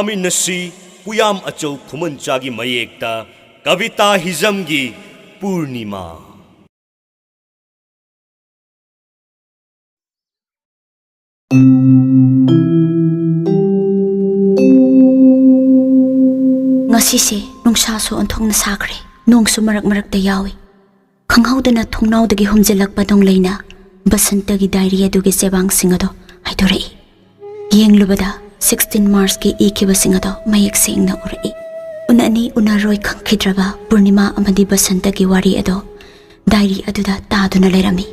पामी नसी पुयाम अचौ खुमनचागी मयेकता कविता हिजमगी पूर्णिमा ngasi nungsa so onthong na sakre nong su marak marak ta yawi khanghaudana thongnaw dagi humjelak padong leina basanta gi diary adugi sebang singado haidorei yenglubada 16 March ki ikiba singado mayek singna urai unani unaroi khangkhidraba purnima amadi basanta gi wari ado diary aduda taduna lerami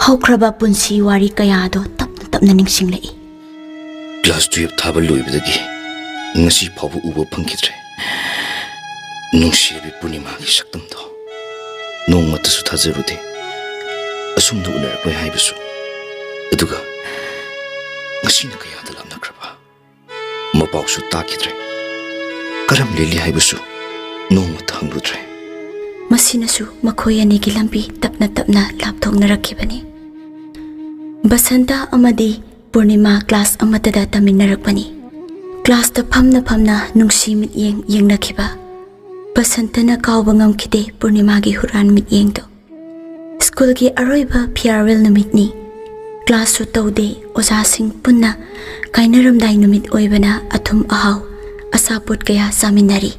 haukraba punsi wari kaya ado tapna ningsinglei class 12 thaba loibadagi ngasi phabu ubo phangkidre nungsibi purnima gi saktamdo nongmata su thajarude asumdu unar koi haibisu aduga ngasina kaya da lamnakraba mapausu takidre karam leli haibisu nongmata hangrudre masinasu makhoi ani gi lambi tapna lapthongna rakhibani basanta amadi purnima class amata da taminarakpani class ta phamna nungsi mit yeng nakhiba basantana kawba ngamkhide purnima gi huran mit yeng do school gi aroiba farewell numit ni class su taude oja sing punna kainaram dai numit oibana athum ahaw asapot kaya saminari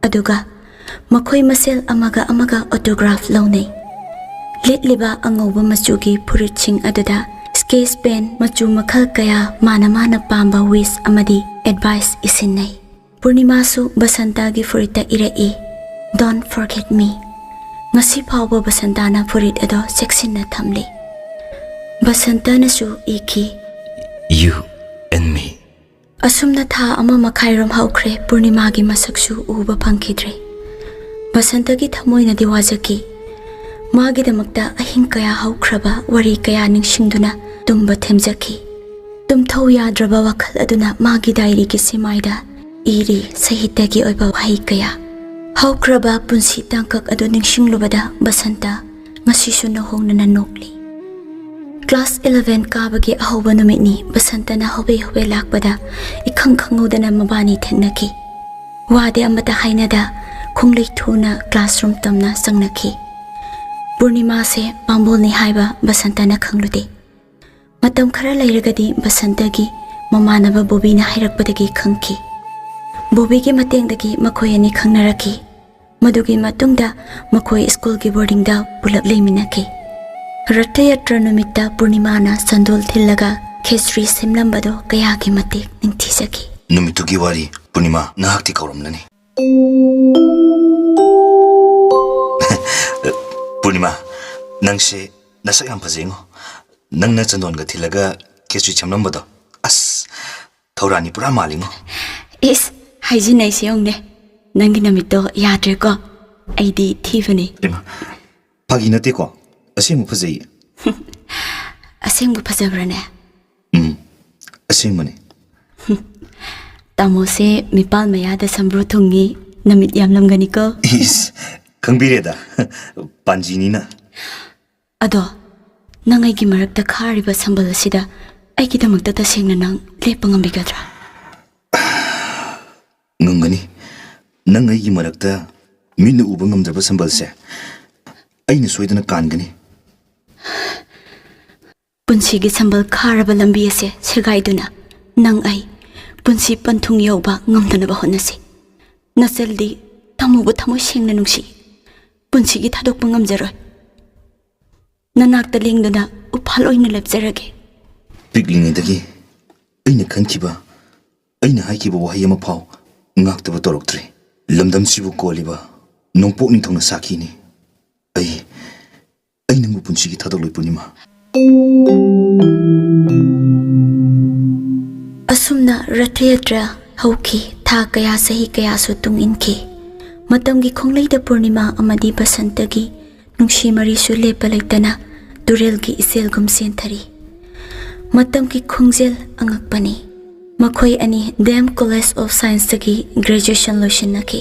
aduga makhoi masel amaga autograph launei litliba angoba machugi furitching aduda sketch pen machu makhal kaya mana pamba wish amadi advice isinai purnima su basanta gi furita irai don't forget me ngasi phawba basanta na furit ado section na thamli basanta na su iki you and me asumna tha ama makhairam haukhre purnima gi masaksu uba phangkhidre basanta gi thamoi na diwajaki magi damakta ahing kaya haukraba wari kaya ningsingduna tumba themjaki tumthau yadraba wakhal aduna magi diary ki simaida iri sahitya gi oiba wahai kaya haukraba punsi tangkak adu ningsinglubada basanta ngasi su na hongna na nokli class 11 kabagi ahoba numitni basanta na hobe lakbada ikhangudana mabani thengnaki wade amata hainada khonglei thuna classroom tamna sangnaki purnima se pambol ni haiba basanta na khanglude matam khara lairagadi basanta gi mamanaba bobi na hairakpadagi khangki bobi gi matengdagi makhoi ani khangnaraki madugi matungda makhoi school gi boarding da pulak leiminaki ratayatra numitta purnima na sandol thillaga khesri simlambado kaya gi mate ningthisaki numitugi wari purnima nahakti kauramlani purnima nangse nasak yam phajengo nangna chandon ga thilaga khesri chamlambado as thorani pura malingo is haijinai seongne nangi namito yadre ko aidi thivani ima pagi nate ko asemu phajai asemu phajabrane asemane tamo se mipal maya da sambru thungi namit yamlamgani ko is kangbireda panjini na ado nangai gi marakta khariba sambal asida aigi damakta ta sengna nang lepangambigadra ngangani nangai gi marakta minu uba ngamjaba sambal se aina soidana kangani punsi gi sambal kharaba lambi ase segaiduna nang ai punsi panthung yoba ngamdana ba honasi naseldi tamubu thamo sengna nungsi punsi gi thadok pangam jaroi nanakta lengduna uphal oina lepjarage piglingedagi aina khankiba aina haikiba wahai ama phau ngaktaba toroktre lamdam sibu koliba nongpok ningthongna sakini ai nangbu punsi gi thadok loi purnima asumna rathayatra hauki tha kaya sahi kaya su tung inki matamgi khongleida purnima amadi basantagi nungsi mari su lepa laitana turel gi isel gum senthari matamgi khongjel angakpani makhoi ani Dem College of Science tagi graduation loishinaki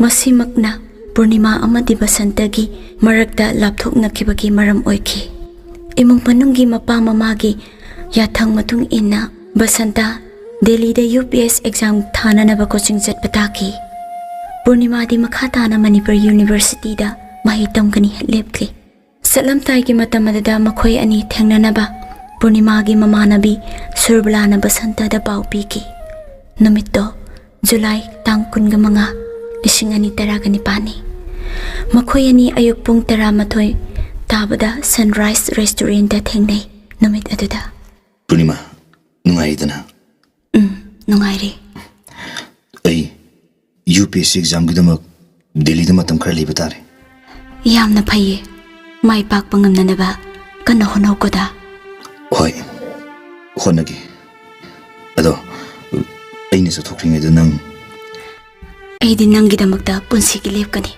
masimakna purnima amadi basantagi marakta lapthoknakibagi maram oiki imong panunggi mapa mamagi yathang matung inna basanta Delhi UPS exam thananaba coaching chatpa taki. Purnima di makha tana Manipur University da mahi tamgani lepkli. Salam tai ki matamadada makhoi ani thengnanaba Purnima gi mamanabi Surbalana Basanta da pau piki. Numito July tang kun gamanga lising ani taragani pani. Makhoi ani ayuk pung taramathoy tabada Sunrise Restaurant da thengnay numit aduda. Purnima, nungaidana. Nungairi. Ay, UPSC exam gidamak Delhi da matam khara liba tare. Yamna phaye. Mai pak pangamnanaba kana honaw ko da. Hoy, honagi. Ado, ayna sa thokringayda nang Ay din nang gidamakta punsigi lepkani.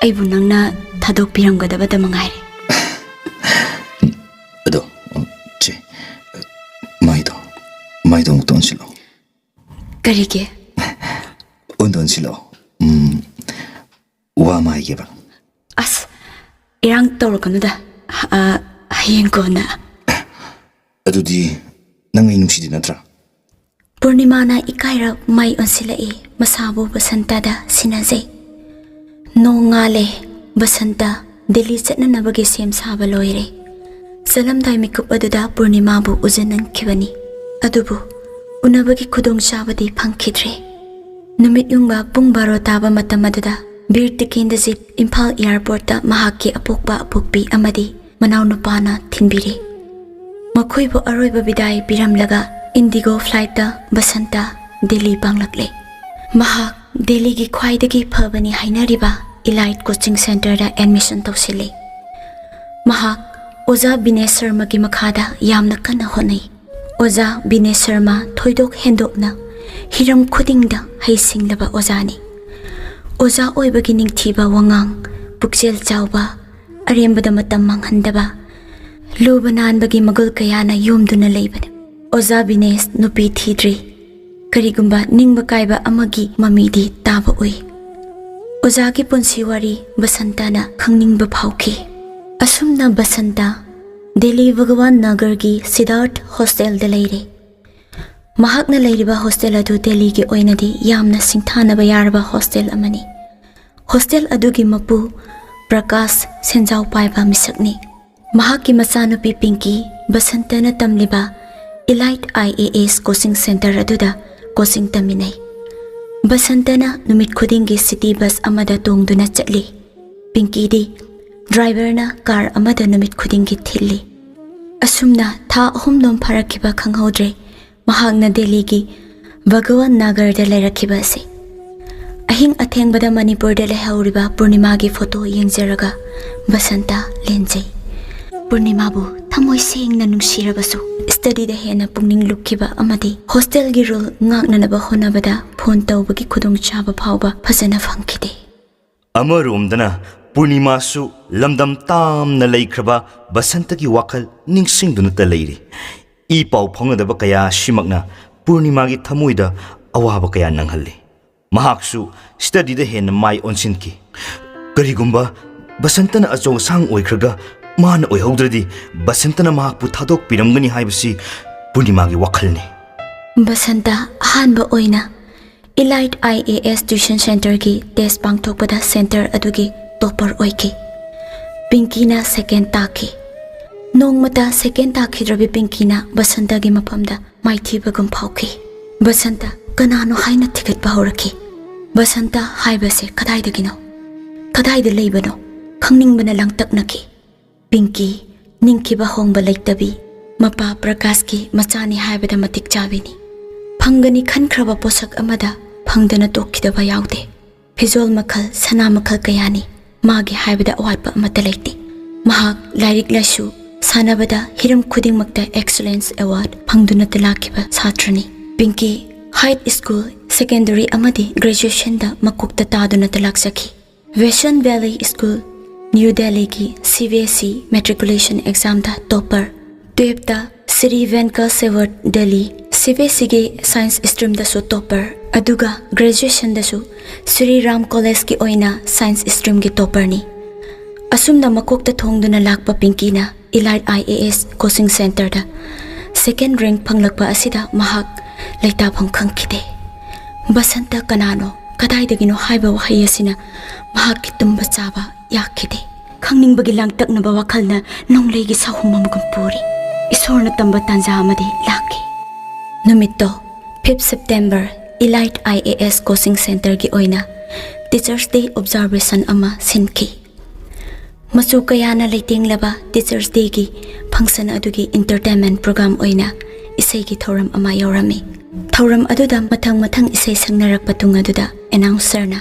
Ay bunang na thadok piranggadaba da mangairi. Ado, che, maido ngton silo. Karige. Undon silo. Wa mai ge ba. As irang tawrakanu da. Hayeng ko na. Adudi nang ay nungsidi natra. Purnima na ikaira mai onsilai masabu basanta da sinazay. No ngale basanta Delhi chatnanabagi sem saba loire. Salamday mikup aduda Purnima bu uzanan kibani. Adubu unabagi khudong chabadi phangkhidre. Numit yungba pung baro taba matam aduda Bir Tikindazit Imphal Airport da mahakki apokba apokpi amadi manaw nupana thinbiri. Makhoi bu aroiba bidai piramlaga Indigo flight da Basanta Delhi panglakle. Mahak Delhi gi khwaidagi phabani hainariba Elite Coaching Center da admission tawsile. Mahak Oza Binay Sharma gi makhada yamna kana honai. Oza Binay Sharma thoidok hendokna hiram khudingda heisinglaba ozani. Oza oibagi ningthiba wangang pukjel chawba arembada matam manghandaba luba nanbagi magul kayana yomduna leibane. Oza Binay nupi thidri karigumba ningba kaiba amagi mamidi taba oi. Oza ki punsi wari Basanta na khangningba phauki. Asumna Basanta Delhi Bhagwan Nagar gi Siddharth Hostel da leire. Mahakna leiriba hostel adu Delhi gi oinadi yamna singthanaba yaraba hostel amani. Hostel adu gi mapu Prakash Senjau paiba misakni. Mahak ki machanupi Pinky Basanta na tamliba Elite IAS Coaching Center aduda coaching taminay. Basanta na numit khudingi city bus amada tongduna chatli. Pinky di driver na car amada numit khudingi thilli. Asumna tha ahumdom pharakiba khanghodre mahakna Delhi gi Bhagwan Nagar da lairakhiba ase. Ahing athengbada Manipur da lehauriba Purnima gi photo yengjaraga Basanta lenjai. Purnima bu thamoi sengna nungsirabasu study da hena pungning lukkiba amadi hostel gi rule ngaknanaba honabada phone tawbagi khudong chaba phawba phajana phangkhide. Amaromdana Purnima su lamdam tamna laikhraba Basanta gi wakal ningsingduna ta leiri. I pau phongadaba kaya shimakna Purnima gi thamoida awaba kaya nanghalli. Mahaksu study da hena mai onsinki. Karigumba Basantana achaw sang oikhraga Mana oihaudradi Basantana mahakpu thadok piramgani haibasi Purnima gi wakhalni. Basanta hanba oina Elite IAS Tuition Center gi test pangthokpada center adugi topper oiki. Pinky na second taki. Nongmata second taki drabi Pinky na Basanta gi mapamda maithibagum phauki. Basanta kanano haina thikat bahoraki. Basanta haibase kadaidagino. Kadaida leibano khangningbana langtaknaki. Pinky ningkiba hongba leiktabi mapa Prakash ki machani haibada matik chabini. Phangani khankraba posak amada phangdana tokkidaba yaude. Phizol makhal sana makhal kayani magi haibada awatpa amata leikti. Mahak lairik lasu sanabada hiram khudingmakta excellence award phangduna talakiba satrani. Pinky high school secondary amadi graduation da makukta taduna talaksaki. Vision Valley School New Delhi ki CBSE matriculation exam da topper. 12th da Sri Venkasewat Delhi CBSE ki science stream da su topper. Aduga graduation da su Sri Ram College ki oina science stream ki topper ni. Asumna makokta thongduna lakpa Pinky na Elite IAS Coaching Center da second rank panglakpa asida mahak ꯂꯩꯇꯥꯐꯝ ꯈꯪꯈꯤꯗꯦ ꯕꯁꯟꯇ ꯀꯅꯥꯅꯣ ꯀꯗꯥꯏꯗꯒꯤꯅꯣ ꯍꯥꯏꯕ ꯋꯥꯍꯩ ꯑꯁꯤꯅ ꯃꯍꯥꯛꯀꯤ ꯇꯨꯝꯕ ꯆꯥꯕ ꯌꯥꯈꯤꯗꯦ ꯈꯪꯅꯤꯡꯕꯒꯤ ꯂꯥꯡꯇꯛꯅꯕ ꯋꯥꯈꯜꯅ ꯅꯣꯡꯂꯩꯒꯤ ꯁꯥꯍꯨꯝ ꯑꯃꯒꯨꯝ ꯄꯨꯔꯤ ꯏꯁꯣꯔꯅ ꯇꯝꯕ ꯇꯥꯟꯖꯥ ꯑꯃꯗꯤ ꯂꯥꯛꯈꯤ ꯅꯨꯃꯤꯠꯇꯣ 5 ꯁꯦꯞꯇꯦꯝꯕꯔ ꯏꯂꯥꯏꯠ IAS ꯀꯣꯆꯤꯡ ꯁꯦꯟꯇꯔꯒꯤ ꯑꯣꯏꯅ ꯇꯤꯆꯔꯁ ꯗꯦ ꯑꯣꯕꯖꯥꯔꯕꯦꯁꯟ ꯑꯃ ꯁꯤꯟꯈꯤ ꯃꯆꯨ ꯀꯌꯥꯅ ꯂꯩꯇꯦꯡꯂꯕ ꯇꯤꯆꯔꯁ ꯗꯦꯒꯤ ꯐꯪꯁꯟ ꯑꯗꯨꯒꯤ ꯏꯟꯇꯔꯇꯦꯟꯃꯦꯟꯠ ꯄ꯭ꯔꯣꯒ꯭ꯔꯥꯝ ꯑꯣꯏꯅ ꯏꯁꯩꯒꯤ ꯊꯧꯔꯝ ꯑꯃ ꯌꯥꯎꯔꯝꯃꯤ ꯊꯧꯔꯝ ꯑꯗꯨꯗ ꯃꯊꯪ ꯏꯁꯩ ꯁꯛꯅꯔꯛꯄ ꯇꯨꯡ ꯑꯗꯨꯗ ꯑꯦꯅꯥꯎꯟꯁꯔꯅ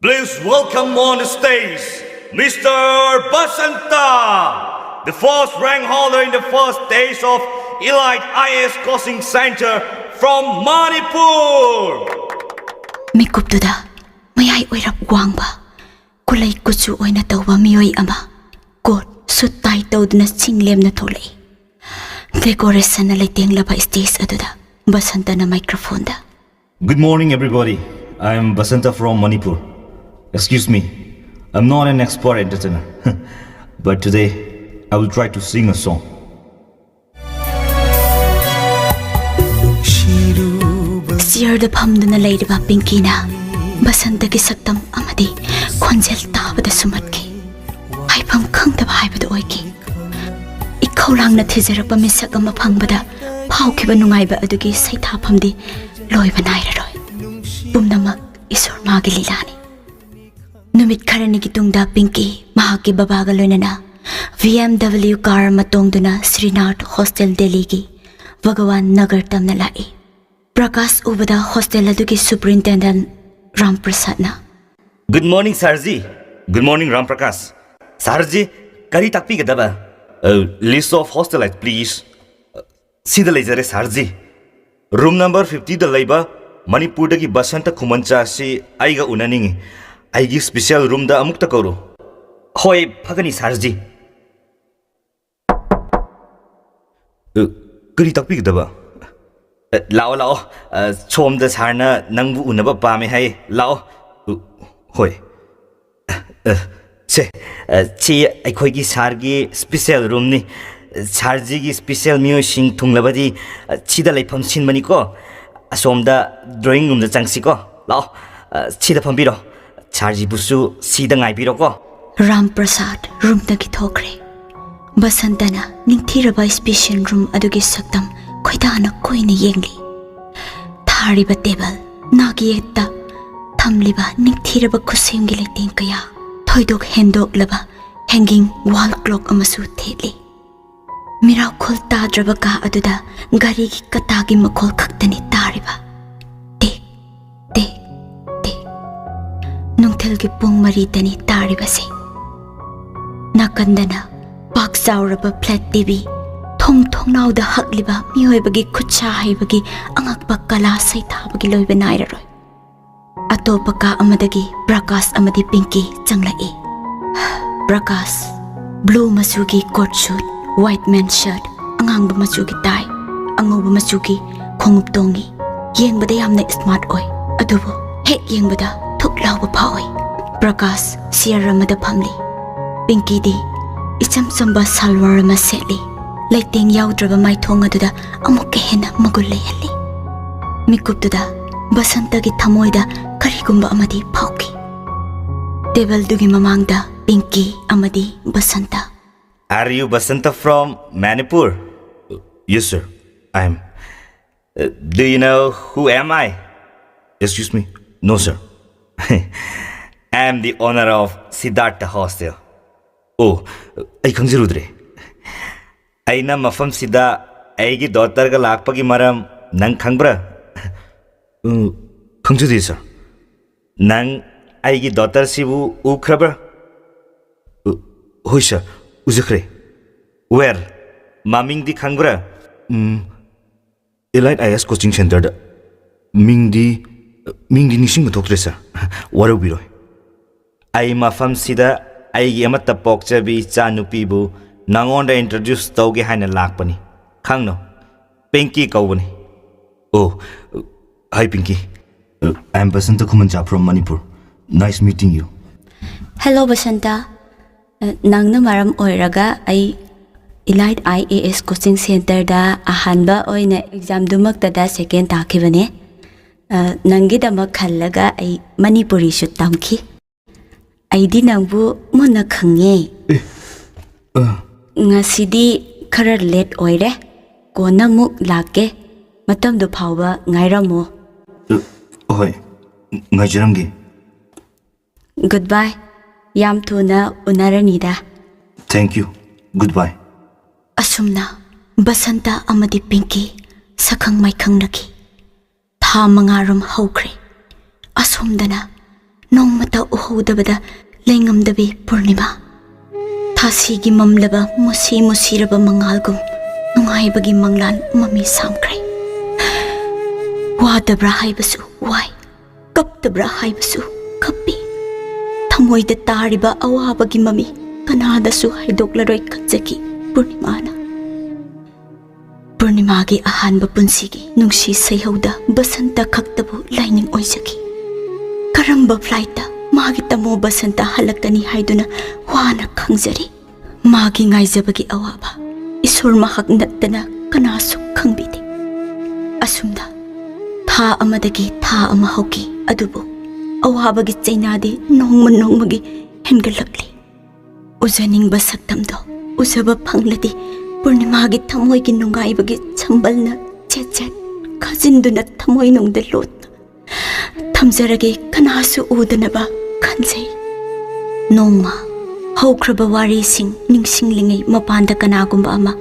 Please welcome on the stage Mr. Basanta, the first rank holder in the first stage of Elite IAS Coaching Center from Manipur. ꯃꯤꯀꯨꯞꯇꯨꯗ ꯃꯌꯥꯏ ꯑꯣꯏꯔꯞ ꯋꯥꯡꯕ ꯀꯨꯂꯩ ꯀꯨꯆꯨ ꯑꯣꯏꯅ ꯇꯧꯕ ꯃꯤꯑꯣꯏ ꯑꯃ ꯀꯣꯠ ꯁꯨꯠ ꯇꯥꯏ ꯇꯧꯗꯨꯅ ꯆꯤꯡꯂꯦꯝꯅ ꯊꯣꯛꯂꯛꯏ ꯗꯦꯀꯣꯔꯦꯁꯟꯅ ꯂꯩꯇꯦꯡꯂꯕ ꯁ꯭ꯇꯦꯖ ꯑꯗꯨꯗ ꯕꯁꯟꯇꯅ ꯃꯥꯏꯀ꯭ꯔꯣꯐꯣꯟꯗ Good morning, everybody. I am Basanta from Manipur. Excuse me, I'm not an expert entertainer, but today I will try to sing a song. ꯆꯤꯌꯔꯗ ꯐꯝꯗꯨꯅ ꯂꯩꯔꯤꯕ ꯄꯤꯡꯀꯤꯅ ꯕꯁꯟꯇꯒꯤ ꯁꯛꯇꯝ ꯑꯃꯗꯤ ꯈꯣꯟꯖꯦꯜ ꯇꯥꯕꯗ ꯁꯨꯝꯍꯠꯈꯤ ꯍꯥꯏꯐꯝ ꯈꯪꯗꯕ ꯍꯥꯏꯕꯗꯨ ꯑꯣꯏꯈꯤ ꯏꯈꯧꯂꯥꯡꯅ ꯊꯤꯖꯔꯛꯄ ꯃꯤꯁꯛ ꯑꯃ ꯐꯪꯕꯗ ꯐꯥꯎꯈꯤꯕ ꯅꯨꯡꯉꯥꯏꯕ ꯑꯗꯨꯒꯤ ꯁꯩꯊꯥꯐꯝꯗꯤ ꯂꯣꯏꯕ ꯅꯥꯏꯔꯔꯣꯏ ꯄꯨꯝꯅꯃꯛ ꯏꯁꯣꯔ ꯃꯥꯒꯤ ꯂꯤꯂꯥꯅꯤ ꯅꯨꯃꯤꯠ ꯈꯔꯅꯤꯒꯤ ꯇꯨꯡꯗ ꯄꯤꯡꯀꯤ ꯃꯍꯥꯛꯀꯤ ꯕꯕꯥꯒ ꯂꯣꯏꯅꯅ BMW ꯀꯥꯔ ꯑꯃ ꯇꯣꯡꯗꯨꯅ ꯁ꯭ꯔꯤꯅꯥꯊ ꯍꯣꯁꯇꯦꯜ ꯗꯦꯜꯂꯤꯒꯤ ꯚꯒꯋꯥꯟ ꯅꯒꯔ ꯇꯝꯅ ꯂꯥꯛꯏ ꯄ꯭ꯔꯀꯥꯁ ꯎꯕꯗ ꯍꯣꯁꯇꯦꯜ ꯑꯗꯨꯒꯤ superintendent ꯔꯥꯝꯄ꯭ꯔꯁꯥꯗꯅ Good morning, Sarji. Good morning, Ram Prakash. Sarji, kari takpigadaba? List of hostelites, please. Sida lejare, Sarji. Room number 50 da laiba Manipurdagi Basanta Kumancha si aiga unaningi. Aigi special room da amukta kauru. Hoi, phagani, Sarji. Kari takpigadaba? Lao lao, chom da sarna nangbu unaba pame hai. Lao. Hoi. Chi aikoigi sargi special room ni. Sarji gi special mio sing thunglabadi chida laifam sinmani ko. Asomda drawing room da changsi ko. Lao. Chida phambiro. Sarji busu sida ngaibiro ko. Ramprasad room dagi thokre Basantana ningthiraba special room adugi saktam khoidana koina yengli thariba table nagi etta thamliba ningthiraba khusemgi leiteng kaya thoidok hendok laba hanging wall clock amasu theli miracle tadraba ka aduda gari gi katagi makhol khaktani tariba tik tik tik nungthel gi pung mari tani tariba se nakandana pak sauraba flat TV thong naw da hakliba mihoibagi khutcha haibagi angakpa kala sai thabagi loiba nairaroi atopa ka amadagi Prakash amadi Pinky changlai Prakash blue masugi coat suit white man shirt angangba masugi tie angoba masugi khongup tongi yengbada yamna smart oi adubo hek yengbada thuk lawba phawai Prakash siaramada phamli Pinky di icham chamba salwar ama setli Lighting yaudraba mai thong aduda amuk hena magul lehali mikuptuda Basantagi thamoida karigumba amadi phauki table dugi mamangda Pinky amadi Basanta Are you Basanta from Manipur? Yes, sir. I am. Do you know who am I? Excuse me? No, sir. I am the owner of Siddhartha Hostel. Oh, I khangzirudre. Aina mafam sida aigi daughter ga lakpagi maram nang khangbra? Khangzudi, sir. Nang aigi daughter sibu ukhrabra? Hoi, sir. Uzakre. Where? Maming di khangbra? Elite IAS Coaching Center da. Mingdi nising mathoktre, sir. Waro biroi. Ai mafam sida aigi amata pokchabi chanupibu nangonda introduce tauge haina lakpani. Khangno. Pinky kaubani. Oh, hi Pinky. I am Basanta Kumancha from Manipur. Nice meeting you. Hello Basanta Nangna maram oiraga ai Elite IAS coaching center da ahanba oina exam dumaktada second takibane. Nangidamak khallaga ay Manipuri shoot tamki. Ay di nangbu muna khangye. Ngasidi khara late oire. Kona muk lake. Matam do phawa ngairamo. Hoi, ngaijaramgi. Goodbye. Yam thuna unaranida. Thank you. Goodbye. Asumna Basanta amadi Pinky sakhang maikhang naki. Tha mangarum haukre. Asumdana nongmata uhodabada lengamdabi Purnima. Thasigi mamlaba musi musiraba mangalgum nungaibagi manglan mami samkre. Wadabra haibasu wai. Kaptabra haibasu kapi. Thamoida tariba awabagi mami kanadasu haidoklaroi khatsaki Purnimana. Purnimagi ahanba punsigi nungsi sayhauda Basanta khaktabu lining oisaki. Karamba flighta magi tamo Basanta halaktani haiduna wana khangjari. Magi ngaijabagi awaba isur mahak nattana kanasu khangbidi. Asumda tha amadagi tha ama hoki adubu awabagi chainadi nongmagi hengalakli. Uzaning basaktamdo Usaba pangladi Purnimagi thamoigi nungaibagi chambalna chet khajinduna thamoi nungda lot thamjarage kanasu udanaba khanjai nongma haukraba wari sing ningsinglingai mapanda kanagumba ama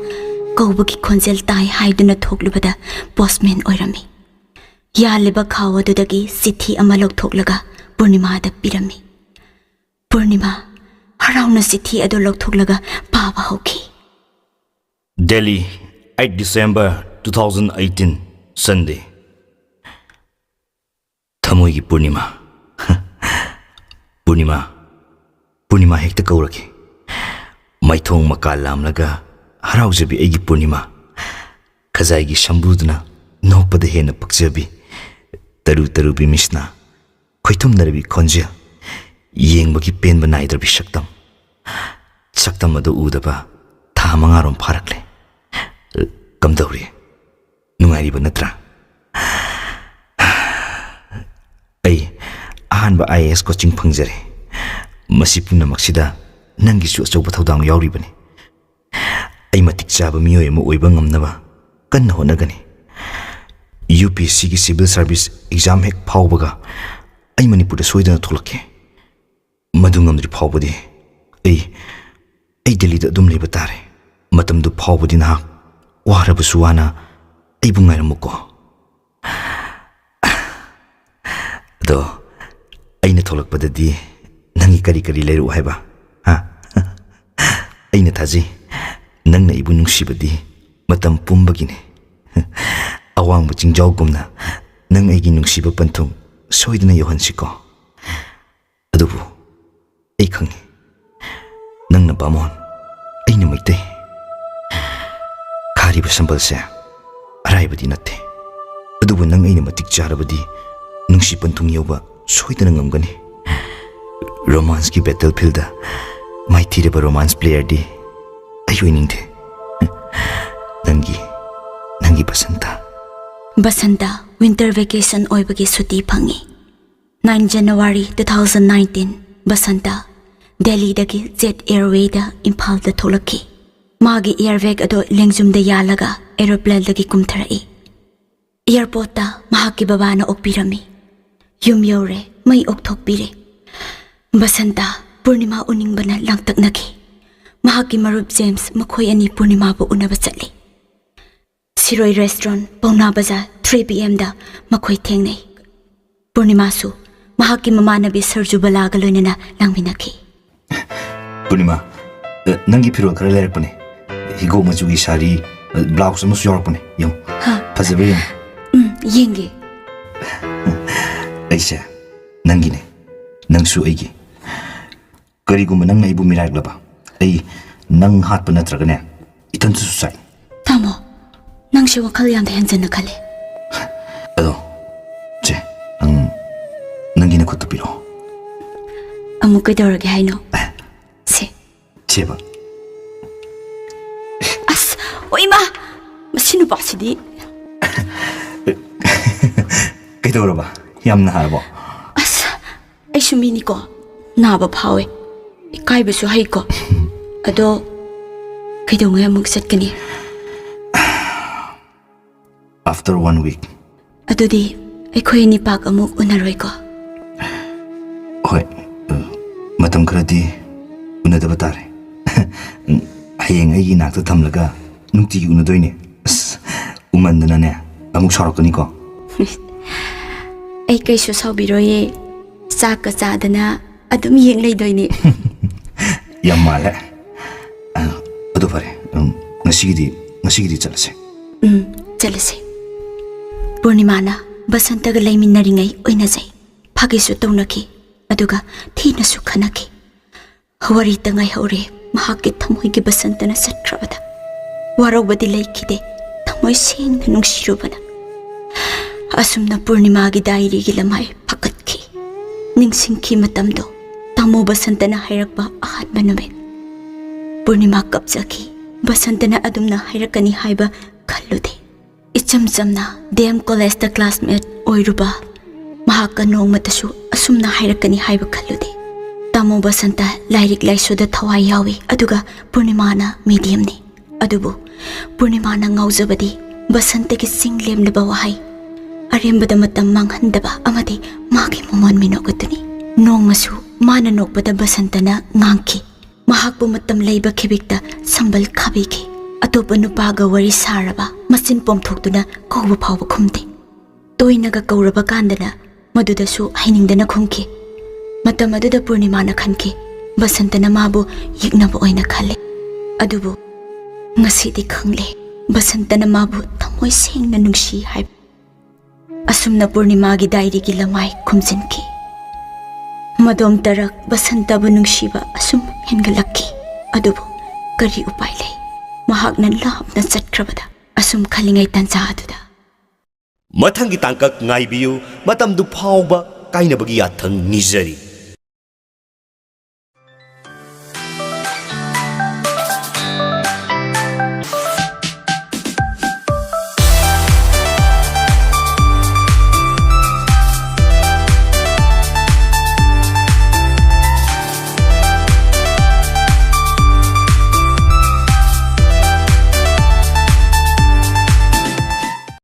kaubagi khonjel tai haiduna thoklubada postman oirami yaleba khawadudagi sithi ama lokthoklaga Purnima da pirami Purnima harauna sithi ado lokthoklaga paba hoki Delhi, 8 December 2018, Sunday. Thamoigi Purnima. Purnima hekta kauraki. Maithong makalam laga haraujabi aigi Purnima. Khazaigi shambuduna nokpada hena pakjabi. Taru bi misna. Khoitum narabi khonjia. Yengbagi penba naidrabi shaktam. Shaktam adu udaba tha mangarom pharakle. Kamdauri. Nungairiba natra. Ay ahanba IAS coaching phangjare. Masi punamaksida nangisu achauba thodang yauribani. Ay matik chaba miyoi ama oiba ngamnaba kanna honagani. UPSC gi civil service exam hek phawbaga ay Manipurda soidana tholakke. Madu ngamdri phawbadi ay Delhi da dum leba tare. Matamdu phawbadi na wahrabu suwana ay bungayramuko. Do ay na tholakpadadi nangi kari leiru haiba. Ay na thaji nang na ibu nungsibadi matam pumbagine. Awang chingjaw gumna nang aigi nungsiba panthung soidana yohansiko. Adubu ay khangi nang na bamon ay na maitay. Kariba sambalse araibadi natte. Adubu nang ay na matik charabadi nungsi panthung yoba soidana ngamgani. Romance ki battlefield da mai thireba romance player di ayuiningde. Nangi Basanta winter vacation oibagi suti phangi. 9 January 2019 Basanta Delhi dagi Jet Airway da Imphal da tholaki. Magi airweg ado lengjum da yalaga aeroplane dagi kumtharai. Airport da mahaki babana okpirami. Yum yore mai okthokpire. Basanta Purnima uningbana langtaknaki. Mahaki marup James makhoi ani Purnima bu unaba chatli. Siroi restaurant Pauna Bazaar 3 PM da makhoi thengnei. Purnima su mahaki mamanabi Sarju Balaga loinana langminaki. Purnima, nangi phirol khara lerakpane. Higo machugi sari blouse amu yorakpane. Yong. Fajabe yong. Yenge. Aisha, nangi ne. Nangsu aigi. Kariguma nang naibu miraglaba. Ai nang hatpa natragane. Itan su sai. Tamo. Nang shi wakal yamda henjana khale. Ado. Je, nangi na khuttu piro. Amu kaidorage haino. Se. Cheba. ꯃꯁꯤ ꯅꯨꯄꯥꯁꯤꯗꯤ ꯀꯩꯗꯧꯔꯕ ꯌꯥꯝꯅ ꯍꯥꯔꯕꯣ ꯑꯁ ꯑꯩꯁꯨ ꯃꯤꯅꯤꯀꯣ ꯅꯥꯕ ꯐꯥꯎꯋꯦ ꯏꯀꯥꯏꯕꯁꯨ ꯍꯩꯀꯣ ꯑꯗꯣ ꯀꯩꯗꯧꯉꯩ ꯑꯃꯨꯛ ꯆꯠꯀꯅꯤ after 1 week ꯑꯗꯨꯗꯤ ꯑꯩꯈꯣꯏ ꯑꯅꯤ ꯄꯥꯛ ꯑꯃꯨꯛ ꯎꯅꯔꯣꯏꯀꯣ ꯍꯣꯏ ꯃꯇꯝ ꯈꯔꯗꯤ ꯎꯅꯗꯕ ꯇꯥꯔꯦ ꯍꯌꯦꯡ ꯑꯩꯒꯤ ꯅꯥꯛꯇ ꯊꯝꯂꯒ ꯅꯨꯡꯇꯤꯒꯤ ꯎꯅꯗꯣꯏꯅꯦ ꯑꯁ ꯎꯃꯟꯗꯅꯅꯦ ꯑꯃꯨꯛ ꯁꯥꯎꯔꯛꯀꯅꯤꯀꯣ ꯑꯩ ꯀꯩꯁꯨ ꯁꯥꯎꯕꯤꯔꯣꯏꯌꯦ ꯆꯥꯛꯀ ꯆꯥꯗꯅ ꯑꯗꯨꯝ ꯌꯦꯡ ꯂꯩꯗꯣꯏꯅꯦ ꯌꯥꯝ ꯃꯥꯜꯂꯦ ꯑꯗꯨ ꯐꯔꯦ ꯉꯁꯤꯒꯤꯗꯤ ꯆꯠꯂꯁꯦ ꯆꯠꯂꯁꯦ ꯄꯨꯔꯅꯤꯃꯥꯅ ꯕꯁꯟꯇꯒ ꯂꯩꯃꯤꯟꯅꯔꯤꯉꯩ ꯑꯣꯏꯅꯖꯩ ꯐꯥꯒꯤꯁꯨ ꯇꯧꯅꯈꯤ ꯑꯗꯨꯒ ꯊꯤꯅꯁꯨ ꯈꯟꯅꯈꯤ ꯋꯥꯔꯤ ꯇꯉꯥꯏꯍꯧꯔꯦ ꯃꯍꯥꯛꯀꯤ ꯊꯃꯣꯏꯒꯤ ꯕꯁꯟꯇꯅ ꯆꯠꯈ꯭ꯔꯕꯗ ꯋꯥꯔꯧꯕꯗꯤ ꯂꯩꯈꯤꯗꯦ ꯊꯃꯣꯏ ꯁꯦꯡꯅ ꯅꯨꯡꯁꯤꯔꯨꯕꯅ ꯑꯁꯨꯝꯅ ꯄꯨꯔꯅꯤꯃꯥꯒꯤ ꯗꯥꯏꯔꯤꯒꯤ ꯂꯝꯍꯥꯏ ꯐꯀꯠꯈꯤ ꯅꯤꯡꯁꯤꯡꯈꯤ ꯃꯇꯝꯗꯣ ꯇꯥꯃꯣ ꯕꯁꯟꯇꯅ ꯍꯥꯏꯔꯛꯄ ꯑꯍꯥꯟꯕ ꯅꯨꯃꯤꯠ ꯄꯨꯔꯅꯤꯃꯥ ꯀꯞꯆꯈꯤ ꯕꯁꯟꯇꯅ ꯑꯗꯨꯝꯅ ꯍꯥꯏꯔꯛꯀꯅꯤ ꯍꯥꯏꯕ ꯈꯜꯂꯨꯗꯦ ꯏꯆꯝ ꯆꯝꯅ ꯗꯦꯝ ꯀꯣꯂꯦꯖꯇ ꯀ꯭ꯂꯥꯁꯃꯦꯠ ꯑꯣꯏꯔꯨꯕ ꯃꯍꯥꯛꯀ ꯅꯣꯡꯃꯇꯁꯨ ꯑꯁꯨꯝꯅ ꯍꯥꯏꯔꯛꯀꯅꯤ ꯍꯥꯏꯕ ꯈꯜꯂꯨꯗꯦ ꯇꯥꯃꯣ ꯕꯁꯟꯇ ꯂꯥꯏꯔꯤꯛ ꯂꯥꯏꯁꯨꯗ ꯊꯋꯥꯏ ꯌꯥꯎꯏ ꯑꯗꯨꯒ ꯄꯨꯔꯅꯤꯃꯥꯅ ꯃꯤꯗꯤꯌꯝꯅꯤ ꯑꯗꯨꯕꯨ ꯄꯨꯔꯅꯤꯃꯥꯅ ꯉꯥꯎꯖꯕꯗꯤ ꯕꯁꯟꯇꯒꯤ ꯆꯤꯡ ꯂꯦꯝꯂꯕ ꯋꯥꯍꯩ ꯑꯔꯦꯝꯕꯗ ꯃꯇꯝ ꯃꯥꯡꯍꯟꯗꯕ ꯑꯃꯗꯤ ꯃꯥꯒꯤ ꯃꯃꯣꯟ ꯃꯤꯅꯣꯛ ꯑꯗꯨꯅꯤ ꯅꯣꯡꯃꯁꯨ ꯃꯥꯅ ꯅꯣꯛꯄꯗ ꯕꯁꯟꯇꯅ ꯉꯥꯡꯈꯤ ꯃꯍꯥꯛꯄꯨ ꯃꯇꯝ ꯂꯩꯕ ꯈꯤꯕꯤꯛꯇ ꯁꯝꯕꯜ ꯈꯥꯕꯤꯈꯤ ꯑꯇꯣꯞꯄ ꯅꯨꯄꯥꯒ ꯋꯥꯔꯤ ꯁꯥꯔꯕ ꯃꯆꯤꯟ ꯄꯣꯝꯊꯣꯛꯇꯨꯅ ꯀꯧꯕ ꯐꯥꯎꯕ ꯈꯨꯝꯗꯦ ꯇꯣꯏꯅꯒ ꯀꯧꯔꯕ ꯀꯥꯟꯗꯅ ꯃꯗꯨꯗꯁꯨ ꯍꯩꯅꯤꯡꯗꯅ ꯈꯨꯝꯈꯤ ꯃꯇꯝ ꯑꯗꯨꯗ ꯄꯨꯔꯅꯤꯃꯥꯅ ꯈꯟꯈꯤ ꯕꯁꯟꯇꯅ ꯃꯥꯕꯨ ꯌꯦꯛꯅꯕ ꯑꯣꯏꯅ ꯈꯜꯂꯦ ꯑꯗꯨꯕꯨ ꯉꯁꯤꯗꯤ ꯈꯪꯂꯦ ꯕꯁꯟꯇꯅ ꯃꯥꯕꯨ ꯊꯃꯣꯏ ꯁꯦꯡꯅ ꯅꯨꯡꯁꯤ ꯍꯥꯏꯕ ꯑꯁꯨꯝꯅ ꯄꯨꯔꯅꯤꯃꯥꯒꯤ ꯗꯥꯏꯔꯤꯒꯤ ꯂꯃꯥꯏ ꯈꯨꯝꯖꯤꯟꯈꯤ ꯃꯗꯣꯝ ꯇꯔꯛ ꯕꯁꯟꯇꯕꯨ ꯅꯨꯡꯁꯤꯕ ꯑꯁꯨꯝ ꯍꯦꯟꯒꯠꯂꯛꯈꯤ ꯑꯗꯨꯕꯨ ꯀꯔꯤ ꯎꯄꯥꯏ ꯂꯩ ꯃꯍꯥꯛꯅ ꯂꯥꯞꯅ ꯆꯠꯈ꯭ꯔꯕꯗ ꯑꯁꯨꯝ ꯈꯜꯂꯤꯉꯩ ꯇꯥꯟꯖꯥ ꯑꯗꯨꯗ ꯃꯊꯪꯒꯤ ꯇꯥꯡꯀꯛ ꯉꯥꯏꯕꯤꯌꯨ ꯃꯇꯝꯗꯨ ꯐꯥꯎꯕ ꯀꯥꯏꯅꯕꯒꯤ ꯌꯥꯊꯪ ꯅꯤꯖꯔꯤ